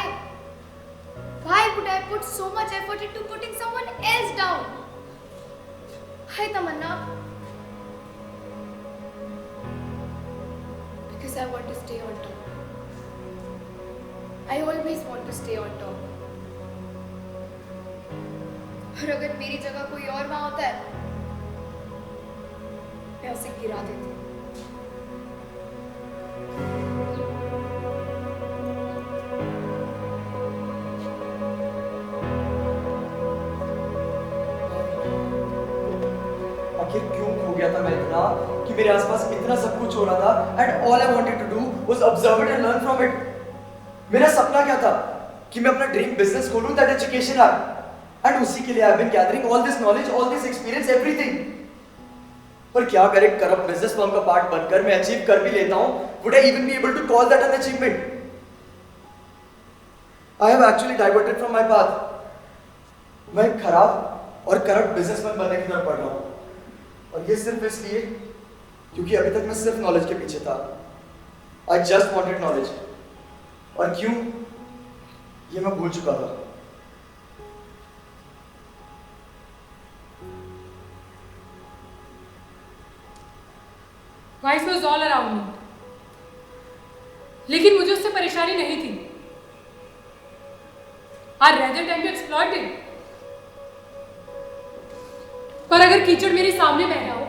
Why would I put so much effort into putting someone else down? Hi, Tamanna. Because I want to stay on top. I always want to stay on top. और अगर मेरी जगह कोई और वहां होता है, मैं उसे गिरा देती. आखिर क्यों खो गया था मैं इतना कि मेरे आसपास इतना सब कुछ हो रहा था and all I wanted to do was observe it and learn from it. मेरा सपना क्या था कि मैं अपना ड्रीम बिजनेस खोलूं, दैट एजुकेशन ऐप, एंड उसी के लिए I have been gathering all this knowledge, all this experience, everything. पर क्या करे, करप्ट बिजनेस फर्म का पार्ट बनकर मैं अचीव कर भी लेता हूं, would I even be able to call that an achievement? I have actually diverted from my path. मैं खराब और करप्ट बिजनेसमैन बनने की तरफ बढ़ रहा हूं, और ये सिर्फ इसलिए क्योंकि अभी तक मैं सिर्फ नॉलेज के पीछे था. I just wanted knowledge. और क्यों, ये मैं भूल चुका था. Vice was all around me, लेकिन मुझे उससे परेशानी नहीं थी. I rather time to exploit it. पर अगर कीचड़ मेरे सामने बह रहा हो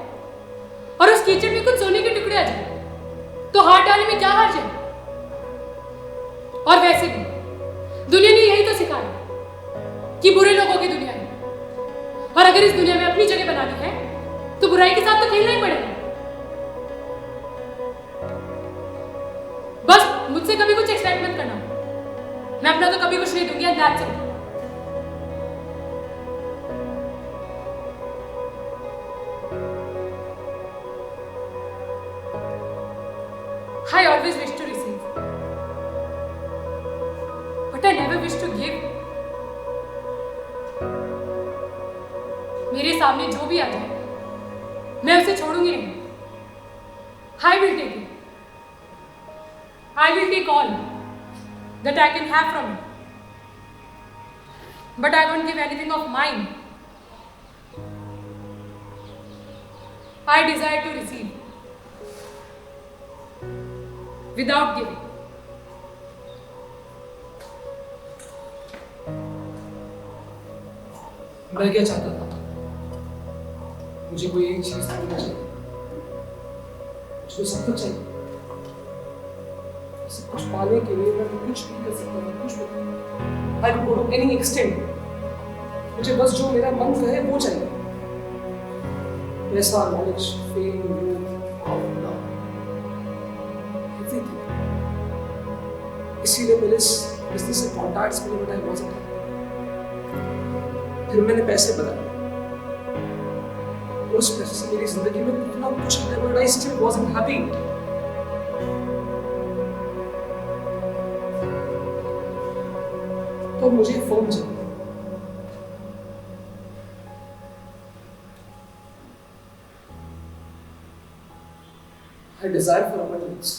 और उस कीचड़ में कुछ सोने के टुकड़े आ जाए तो हाथ डालने में क्या हर्ज है? और वैसे भी दुनिया ने यही तो सिखाया कि बुरे लोगों की दुनिया है, और अगर इस दुनिया में अपनी जगह बनानी है तो बुराई के साथ तो खेलना ही पड़ेगा. बस मुझसे कभी कुछ एक्सपेक्ट मत करना, मैं अपना तो कभी कुछ नहीं दूंगी. And that's it. I always wish to receive, but I never wish to give. मेरे सामने जो भी आ जाए, मैं उसे छोड़ूंगी नहीं. I will take it. I will take all that I can have from it. But I won't give anything of mine. I desire to receive without giving. मैं क्या चाहता था? मुझे कोई एक चीज थोड़ी ना चाहिए, मुझे सब कुछ चाहिए. सब कुछ पाने के लिए मैं कुछ भी कर सकता था, कुछ भी. I would go to any extent. मुझे बस जो मेरा मन कहे वो चाहिए. पैसा, नॉलेज, फेम, everything. इसीलिए मेरे बिजनेस से कॉन्टैक्ट्स मिले, बट आई वाज़न्ट. फिर मैंने पैसे बनाए, उस पैसे से मेरी जिंदगी में इतना कुछ आया, but I still wasn't happy. तो मुझे फर्म चाहिए. I desire for abundance.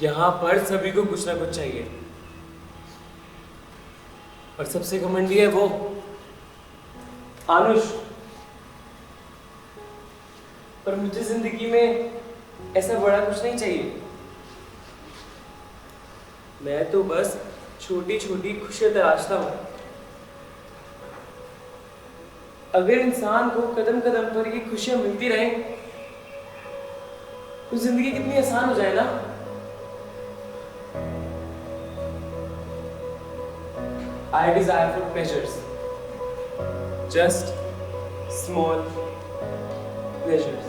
यहां पर सभी को कुछ ना कुछ चाहिए, और सबसे घमंडी है वो आनुष. पर मुझे जिंदगी में ऐसा बड़ा कुछ नहीं चाहिए। मैं तो बस छोटी छोटी खुशियां तलाशता हूँ। अगर इंसान को कदम कदम पर ये खुशियां मिलती रहें तो जिंदगी कितनी आसान हो जाए ना। I desire for pleasures, just small pleasures.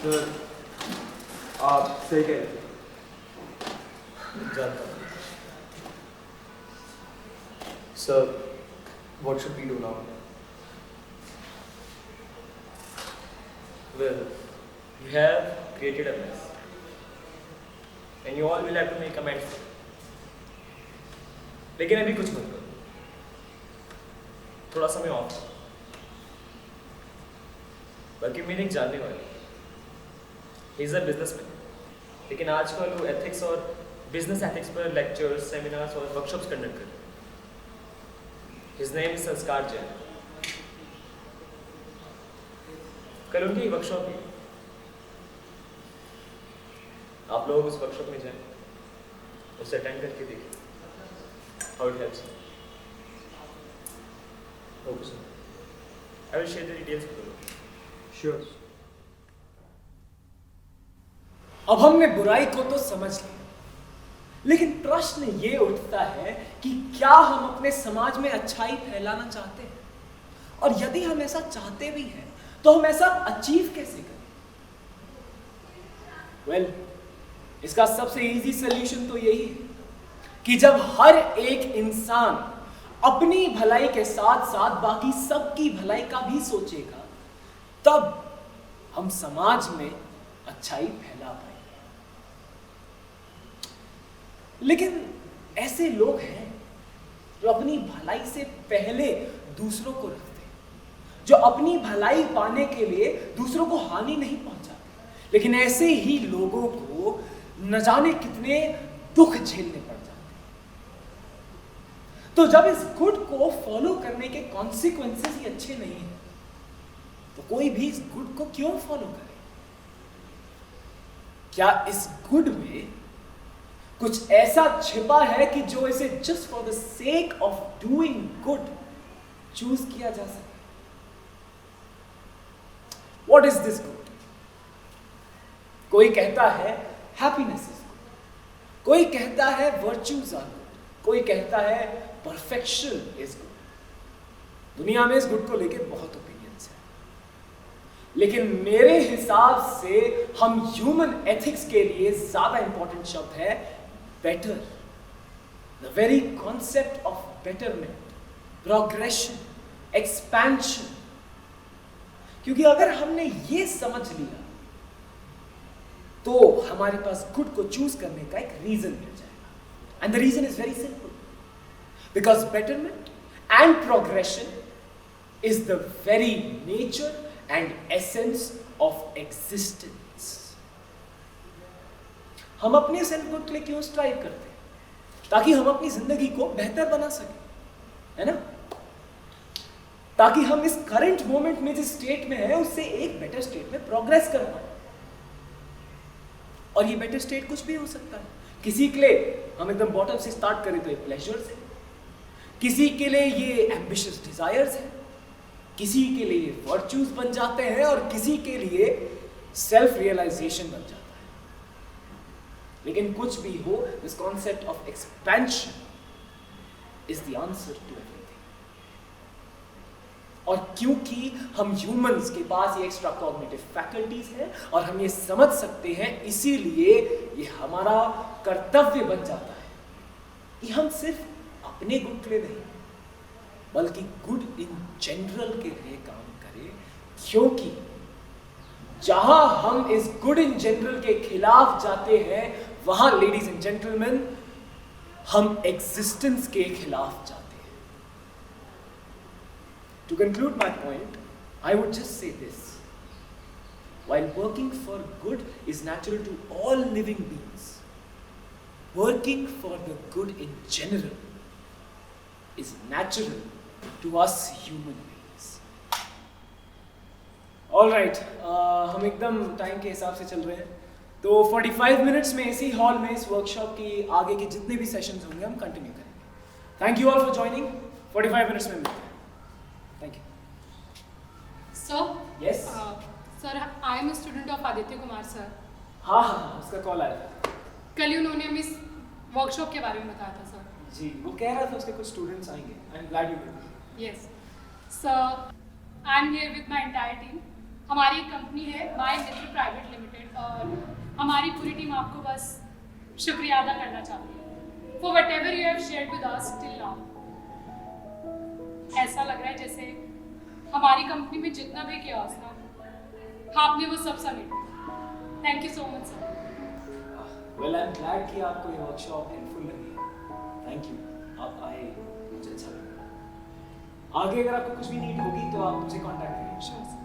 Sir, आप सही कह रहे थे। जानता हूँ। Sir, what should we do now? Well, you have created a mess. And you all will have to make amends. लेकिन अभी कुछ मत करो, थोड़ा समय ऑफ। बल्कि मेरे एक जानने वाले, ही इज अ बिजनेसमैन, लेकिन आजकल वो एथिक्स और बिजनेस एथिक्स पर लेक्चर्स, सेमिनार्स और वर्कशॉप्स कंडक्ट कर रहे हैं। हिज नेम इज संस्कार जैन। कल उनकी वर्कशॉप है, आप लोग उस वर्कशॉप में जाएं, उसे अटेंड करके देखिए how it helps. Okay sir, I will share the details with you. Sure. अब हमने बुराई को तो समझ लिया, लेकिन प्रश्न ये उठता है कि क्या हम अपने समाज में अच्छाई फैलाना चाहते हैं? और यदि हम ऐसा चाहते भी हैं तो हम ऐसा अचीव कैसे करें? वेल, इसका सबसे इजी सॉल्यूशन तो यही है कि जब हर एक इंसान अपनी भलाई के साथ साथ बाकी सबकी भलाई का भी सोचेगा, तब हम समाज में अच्छाई फैला पाएंगे। लेकिन ऐसे लोग हैं जो अपनी भलाई से पहले दूसरों को रखते हैं, जो अपनी भलाई पाने के लिए दूसरों को हानि नहीं पहुंचाते, लेकिन ऐसे ही लोगों को न जाने कितने दुख झेलने पड़ जाते हैं। तो जब इस गुड को फॉलो करने के कॉन्सिक्वेंसेस ही अच्छे नहीं हैं, तो कोई भी इस गुड को क्यों फॉलो करे? क्या इस गुड में कुछ ऐसा छिपा है कि जो इसे just for the sake of doing good choose किया जा सके? What is this good? कोई कहता है हैप्पीनेस इज गुड, कोई कहता है वर्च्यूज आर गुड, कोई कहता है परफेक्शन इज गुड। दुनिया में इस गुड को लेकर बहुत ओपिनियंस है, लेकिन मेरे हिसाब से हम ह्यूमन एथिक्स के लिए ज्यादा इंपॉर्टेंट शब्द है better. The very concept of betterment, progression, expansion. क्योंकि अगर हमने ये समझ लिया तो हमारे पास गुड को चूज करने का एक रीजन मिल जाएगा। And the reason is very simple, because betterment and progression is the very nature and essence of existence. हम अपने सेल्फ गुड के लिए क्यों स्ट्राइव करते हैं? ताकि हम अपनी जिंदगी को बेहतर बना सकें, है ना? ताकि हम इस करंट मोमेंट में जिस स्टेट में है उससे एक बेटर स्टेट में प्रोग्रेस कर पाए। और ये बेटर स्टेट कुछ भी हो सकता है। किसी के लिए हम एकदम बॉटम से स्टार्ट करें तो ये प्लेजर्स है, किसी के लिए ये एम्बिशियस डिजायर्स है, किसी के लिए ये वर्च्यूज बन जाते हैं और किसी के लिए सेल्फ रियलाइजेशन बन जाता है। लेकिन कुछ भी हो, this concept of expansion is the answer to everything. और क्योंकि हम ह्यूमंस के पास ये एक्स्ट्रा कॉग्निटिव फैकल्टीज है और हम ये समझ सकते हैं, इसीलिए ये हमारा कर्तव्य बन जाता है कि हम सिर्फ अपने गुड के लिए नहीं बल्कि गुड इन जनरल के लिए काम करें, क्योंकि जहां हम इस गुड इन जनरल के खिलाफ जाते हैं वहां लेडीज एंड जेंटलमैन हम एग्जिस्टेंस के खिलाफ जाते हैं। To conclude my point, I would just say this. While working for good is natural to all living beings, working for the good in general is natural to us human beings. All right, हम एकदम टाइम के हिसाब से चल रहे हैं, तो 45 मिनट्स में इसी हॉल में इस वर्कशॉप की आगे के जितने भी सेशंस होंगे हम कंटिन्यू करेंगे। Thank you all for joining. 45 minutes में मिलते हैं। Thank you. Sir? Yes? Sir, I am a student of Aditya Kumar sir. हाँ हाँ हाँ, उसका कॉल आया था। कल ही उन्होंने हमें इस वर्कशॉप के बारे में बताया था सर। जी, वो कह रहा था उसके कुछ स्टूडेंट्स आएंगे। आई am glad you did. Yes. Sir, I am here with my entire team. हमारी कंपनी है माय मित्र प्राइवेट लिमिटेड और हमारी पूरी टीम आपको बस शुक्रिया अदा करना चाहती है for whatever you have shared with us till now. ऐसा लग रहा है जैसे हमारी कंपनी में जितना भी chaos था, आपने वो सब समेटा। Thank you so much sir. Well, I am glad कि आपको ये वर्कशॉप हेल्पफुल लगी। थैंक यू, आप आए, मुझे अच्छा लगा। आगे अगर आपको कुछ भी नीड होगी तो आप मुझे कांटेक्ट करिए। Sure, sir.